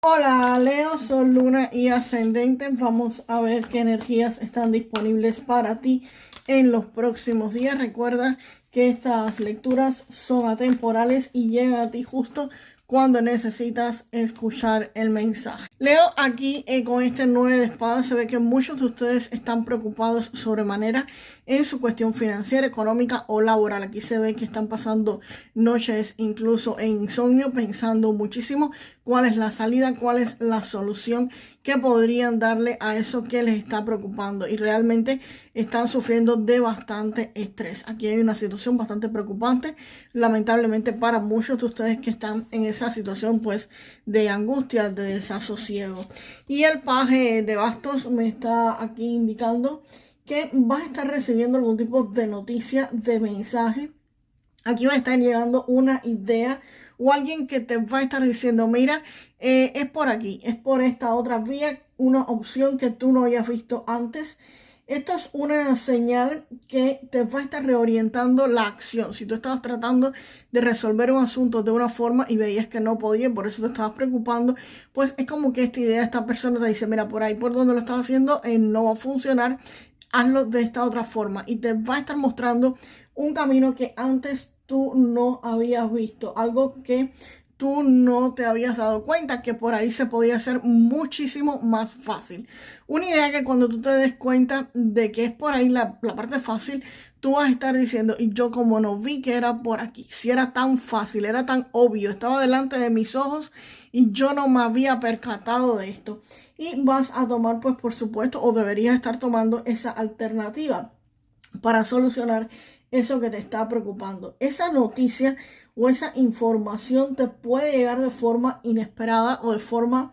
Hola Leo, Sol, Luna y Ascendente. Vamos a ver qué energías están disponibles para ti en los próximos días. Recuerda que estas lecturas son atemporales y llegan a ti justo cuando necesitas escuchar el mensaje. Leo, aquí con este 9 de espadas se ve que muchos de ustedes están preocupados sobremanera en su cuestión financiera, económica o laboral. Aquí se ve que están pasando noches incluso en insomnio, pensando muchísimo cuál es la salida, cuál es la solución que podrían darle a eso que les está preocupando, y realmente están sufriendo de bastante estrés. Aquí hay una situación bastante preocupante, lamentablemente para muchos de ustedes que están en esa situación pues de angustia, de desasosiego. Y el paje de bastos me está aquí indicando que vas a estar recibiendo algún tipo de noticia, de mensaje. Aquí va a estar llegando una idea o alguien que te va a estar diciendo, mira, es por aquí, es por esta otra vía, una opción que tú no hayas visto antes. Esto es una señal que te va a estar reorientando la acción. Si tú estabas tratando de resolver un asunto de una forma y veías que no podías, por eso te estabas preocupando, pues es como que esta idea, esta persona te dice, mira, por ahí por donde lo estás haciendo no va a funcionar, hazlo de esta otra forma, y te va a estar mostrando un camino que antes tú no habías visto, algo que tú no te habías dado cuenta que por ahí se podía hacer muchísimo más fácil. Una idea que cuando tú te des cuenta de que es por ahí la parte fácil, tú vas a estar diciendo, y yo como no vi que era por aquí, si era tan fácil, era tan obvio, estaba delante de mis ojos y yo no me había percatado de esto. Y vas a tomar, pues por supuesto, o deberías estar tomando esa alternativa para solucionar eso que te está preocupando. Esa noticia o esa información te puede llegar de forma inesperada o de forma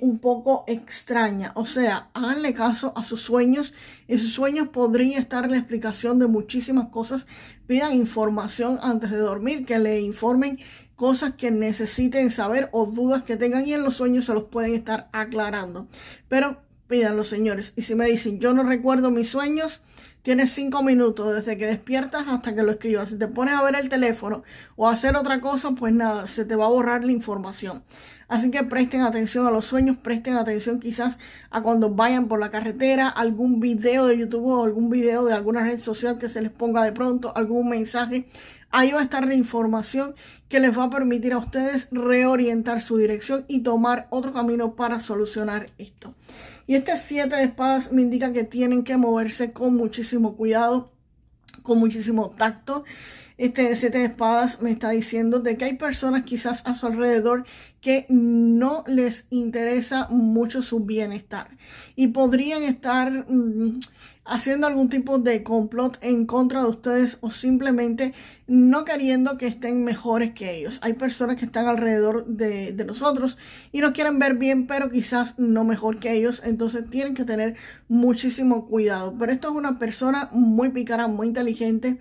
un poco extraña. O sea, háganle caso a sus sueños. En sus sueños podría estar la explicación de muchísimas cosas. Pidan información antes de dormir, que le informen cosas que necesiten saber o dudas que tengan, y en los sueños se los pueden estar aclarando. Pero pídanlo, señores. Y si me dicen, yo no recuerdo mis sueños, tienes 5 minutos desde que despiertas hasta que lo escribas. Si te pones a ver el teléfono o a hacer otra cosa, pues nada, se te va a borrar la información. Así que presten atención a los sueños, presten atención quizás a cuando vayan por la carretera, algún video de YouTube o algún video de alguna red social que se les ponga de pronto, algún mensaje. Ahí va a estar la información que les va a permitir a ustedes reorientar su dirección y tomar otro camino para solucionar esto. Y este 7 de espadas me indica que tienen que moverse con muchísimo cuidado, con muchísimo tacto. Este 7 de espadas me está diciendo de que hay personas quizás a su alrededor que no les interesa mucho su bienestar y podrían estar haciendo algún tipo de complot en contra de ustedes, o simplemente no queriendo que estén mejores que ellos. Hay personas que están alrededor de nosotros y nos quieren ver bien, pero quizás no mejor que ellos. Entonces tienen que tener muchísimo cuidado. Pero esto es una persona muy pícara, muy inteligente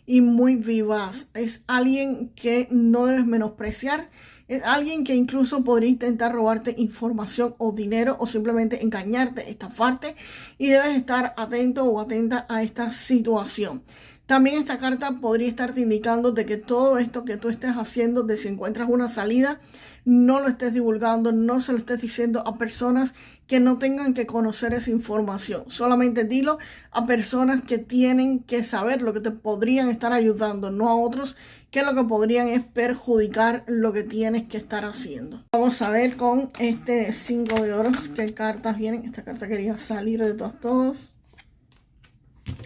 y muy vivaz. Es alguien que no debes menospreciar. Es alguien que incluso podría intentar robarte información o dinero, o simplemente engañarte, estafarte, y debes estar atento o atenta a esta situación. También esta carta podría estarte indicando de que todo esto que tú estés haciendo, de si encuentras una salida, no lo estés divulgando, no se lo estés diciendo a personas que no tengan que conocer esa información. Solamente dilo a personas que tienen que saber lo que te podrían estar ayudando, no a otros que lo que podrían es perjudicar lo que tienes que estar haciendo. Vamos a ver con este 5 de oros qué cartas vienen. Esta carta quería salir de todos.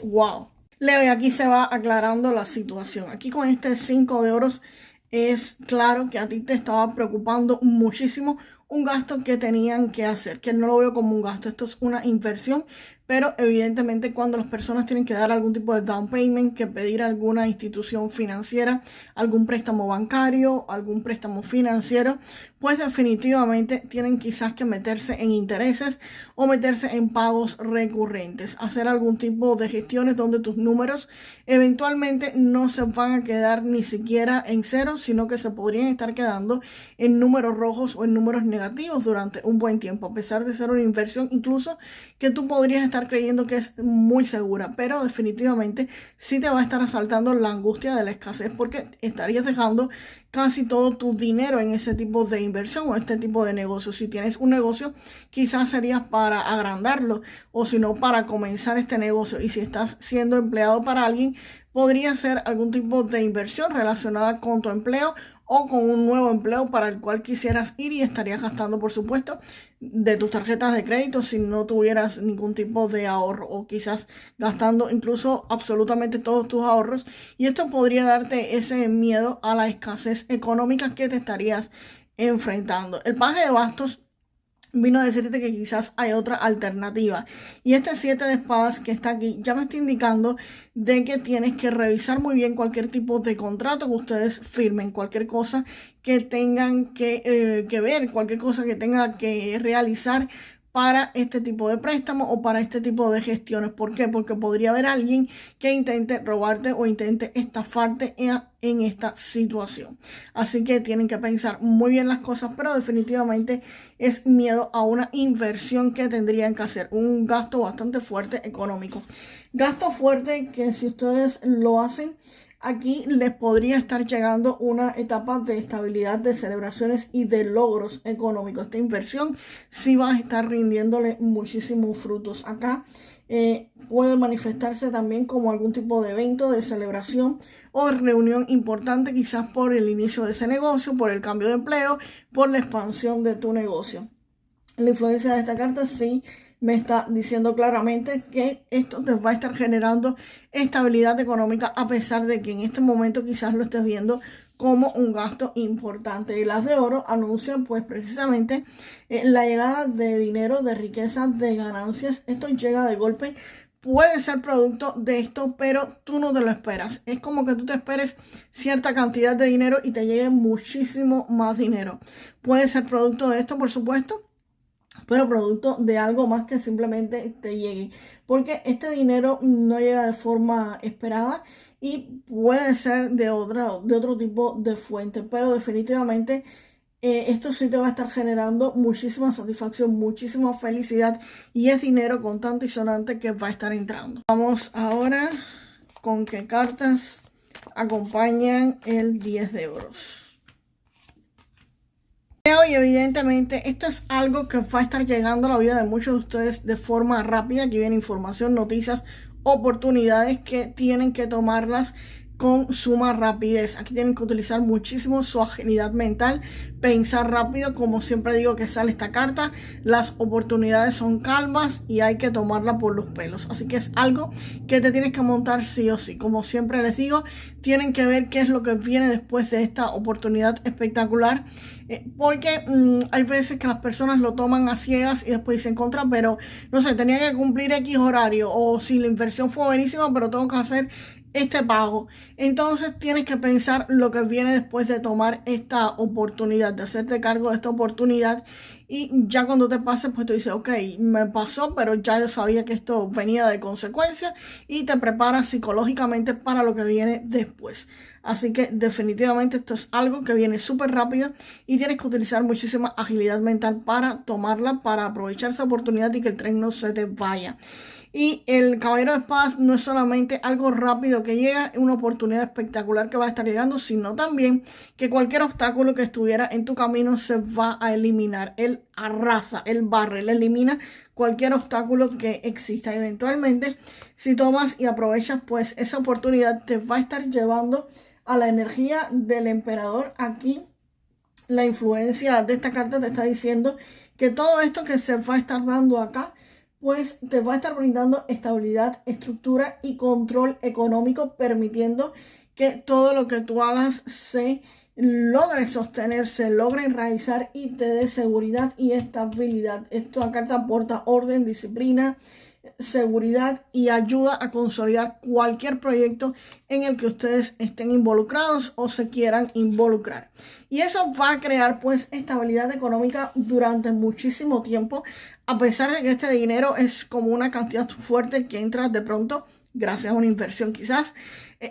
Wow. Leo, y aquí se va aclarando la situación. Aquí con este 5 de oros es claro que a ti te estaba preocupando muchísimo un gasto que tenían que hacer, que no lo veo como un gasto, esto es una inversión. Pero evidentemente cuando las personas tienen que dar algún tipo de down payment, que pedir a alguna institución financiera, algún préstamo bancario, algún préstamo financiero, pues definitivamente tienen quizás que meterse en intereses o meterse en pagos recurrentes, hacer algún tipo de gestiones donde tus números eventualmente no se van a quedar ni siquiera en cero, sino que se podrían estar quedando en números rojos o en números negativos durante un buen tiempo, a pesar de ser una inversión incluso que tú podrías estar estar creyendo que es muy segura, pero definitivamente sí te va a estar asaltando la angustia de la escasez porque estarías dejando casi todo tu dinero en ese tipo de inversión o este tipo de negocio. Si tienes un negocio, quizás sería para agrandarlo o si no para comenzar este negocio. Y si estás siendo empleado para alguien, podría ser algún tipo de inversión relacionada con tu empleo o con un nuevo empleo para el cual quisieras ir y estarías gastando, por supuesto, de tus tarjetas de crédito si no tuvieras ningún tipo de ahorro o quizás gastando incluso absolutamente todos tus ahorros. Y esto podría darte ese miedo a la escasez económica que te estarías enfrentando. El paje de bastos vino a decirte que quizás hay otra alternativa. Y este 7 de espadas que está aquí ya me está indicando de que tienes que revisar muy bien cualquier tipo de contrato que ustedes firmen, cualquier cosa que tengan que ver, cualquier cosa que tenga que realizar para este tipo de préstamo o para este tipo de gestiones. ¿Por qué? Porque podría haber alguien que intente robarte o intente estafarte en esta situación. Así que tienen que pensar muy bien las cosas, pero definitivamente es miedo a una inversión que tendrían que hacer, un gasto bastante fuerte económico. Gasto fuerte que si ustedes lo hacen, aquí les podría estar llegando una etapa de estabilidad, de celebraciones y de logros económicos. Esta inversión sí va a estar rindiéndole muchísimos frutos. Acá puede manifestarse también como algún tipo de evento, de celebración o de reunión importante, quizás por el inicio de ese negocio, por el cambio de empleo, por la expansión de tu negocio. La influencia de esta carta sí me está diciendo claramente que esto te va a estar generando estabilidad económica a pesar de que en este momento quizás lo estés viendo como un gasto importante. Y las de oro anuncian pues precisamente la llegada de dinero, de riqueza, de ganancias. Esto llega de golpe. Puede ser producto de esto, pero tú no te lo esperas. Es como que tú te esperes cierta cantidad de dinero y te llegue muchísimo más dinero. Puede ser producto de esto, por supuesto, pero producto de algo más que simplemente te llegue. Porque este dinero no llega de forma esperada y puede ser de otro tipo de fuente. Pero definitivamente esto sí te va a estar generando muchísima satisfacción, muchísima felicidad y es dinero contante y sonante que va a estar entrando. Vamos ahora con qué cartas acompañan el 10 de oros. Y evidentemente esto es algo que va a estar llegando a la vida de muchos de ustedes de forma rápida. Aquí viene información, noticias, oportunidades que tienen que tomarlas con suma rapidez. Aquí tienen que utilizar muchísimo su agilidad mental, pensar rápido, como siempre digo que sale esta carta. Las oportunidades son calmas y hay que tomarla por los pelos. Así que es algo que te tienes que montar sí o sí. Como siempre les digo, tienen que ver qué es lo que viene después de esta oportunidad espectacular. Porque hay veces que las personas lo toman a ciegas y después dicen contra, pero no sé, tenía que cumplir X horario o si la inversión fue buenísima, pero tengo que hacer este pago. Entonces tienes que pensar lo que viene después de tomar esta oportunidad, de hacerte cargo de esta oportunidad. Y ya cuando te pase, pues tú dices, ok, me pasó, pero ya yo sabía que esto venía de consecuencia y te preparas psicológicamente para lo que viene después. Así que definitivamente esto es algo que viene súper rápido y tienes que utilizar muchísima agilidad mental para tomarla, para aprovechar esa oportunidad y que el tren no se te vaya. Y el caballero de espadas no es solamente algo rápido que llega, es una oportunidad espectacular que va a estar llegando, sino también que cualquier obstáculo que estuviera en tu camino se va a eliminar. Él arrasa, él barre, él elimina cualquier obstáculo que exista. Eventualmente, si tomas y aprovechas, pues esa oportunidad te va a estar llevando a la energía del emperador. Aquí la influencia de esta carta te está diciendo que todo esto que se va a estar dando acá, pues te va a estar brindando estabilidad, estructura y control económico, permitiendo que todo lo que tú hagas se logre sostener, se logre enraizar y te dé seguridad y estabilidad. Esta carta aporta orden, disciplina, seguridad y ayuda a consolidar cualquier proyecto en el que ustedes estén involucrados o se quieran involucrar. Y eso va a crear pues estabilidad económica durante muchísimo tiempo, a pesar de que este dinero es como una cantidad fuerte que entra de pronto gracias a una inversión quizás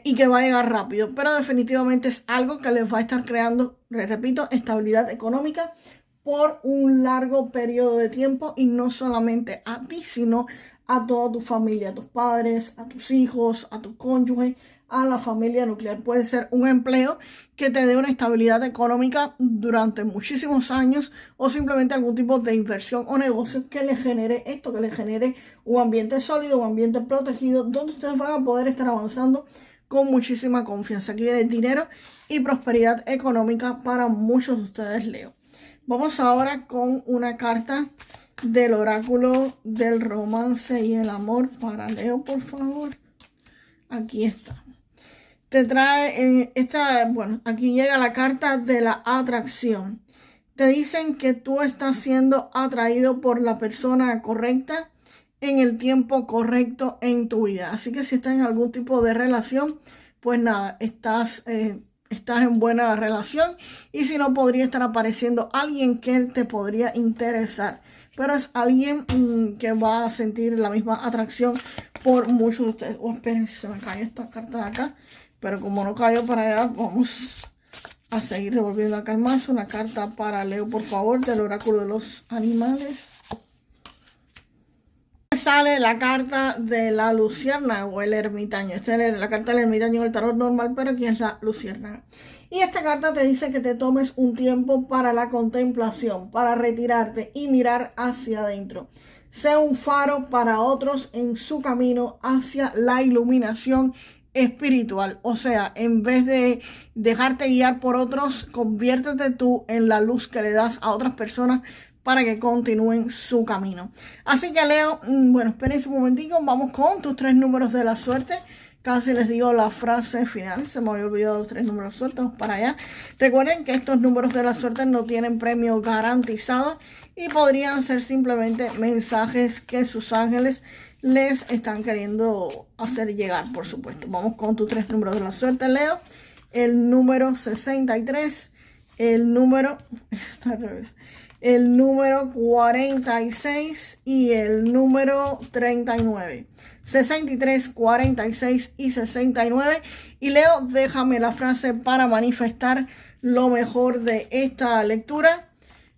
y que va a llegar rápido, pero definitivamente es algo que les va a estar creando, les repito, estabilidad económica por un largo periodo de tiempo y no solamente a ti, sino a toda tu familia, a tus padres, a tus hijos, a tu cónyuge, a la familia nuclear. Puede ser un empleo que te dé una estabilidad económica durante muchísimos años o simplemente algún tipo de inversión o negocio que le genere esto, que le genere un ambiente sólido, un ambiente protegido donde ustedes van a poder estar avanzando con muchísima confianza. Aquí viene dinero y prosperidad económica para muchos de ustedes, Leo. Vamos ahora con una carta del oráculo del romance y el amor para Leo, por favor. Aquí está. Te trae aquí llega la carta de la atracción. Te dicen que tú estás siendo atraído por la persona correcta en el tiempo correcto en tu vida. Así que si estás en algún tipo de relación, pues nada, estás en buena relación. Y si no, podría estar apareciendo alguien que te podría interesar. Pero es alguien que va a sentir la misma atracción por muchos de ustedes. Oh, espérense, se me cayó esta carta de acá. Pero como no cayó para allá, vamos a seguir revolviendo acá el mazo. Una carta para Leo, por favor, del oráculo de los animales. Sale la carta de la luciérnaga o el ermitaño. Esta es la carta del ermitaño del tarot normal, pero aquí es la luciérnaga. Y esta carta te dice que te tomes un tiempo para la contemplación, para retirarte y mirar hacia adentro. Sea un faro para otros en su camino hacia la iluminación espiritual. O sea, en vez de dejarte guiar por otros, conviértete tú en la luz que le das a otras personas para que continúen su camino. Así que Leo, bueno, espérense un momentico, vamos con tus 3 números de la suerte. Casi les digo la frase final, se me había olvidado los 3 números de suerte, vamos para allá. Recuerden que estos números de la suerte no tienen premio garantizado y podrían ser simplemente mensajes que sus ángeles les están queriendo hacer llegar, por supuesto. Vamos con tus 3 números de la suerte, Leo. El número 63, el número, está al revés, el número 46 y el número 39. 63, 46 y 69. Y Leo, déjame la frase para manifestar lo mejor de esta lectura.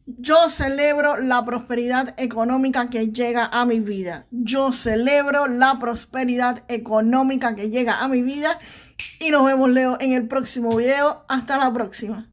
Yo celebro la prosperidad económica que llega a mi vida. Yo celebro la prosperidad económica que llega a mi vida. Y nos vemos, Leo, en el próximo video. Hasta la próxima.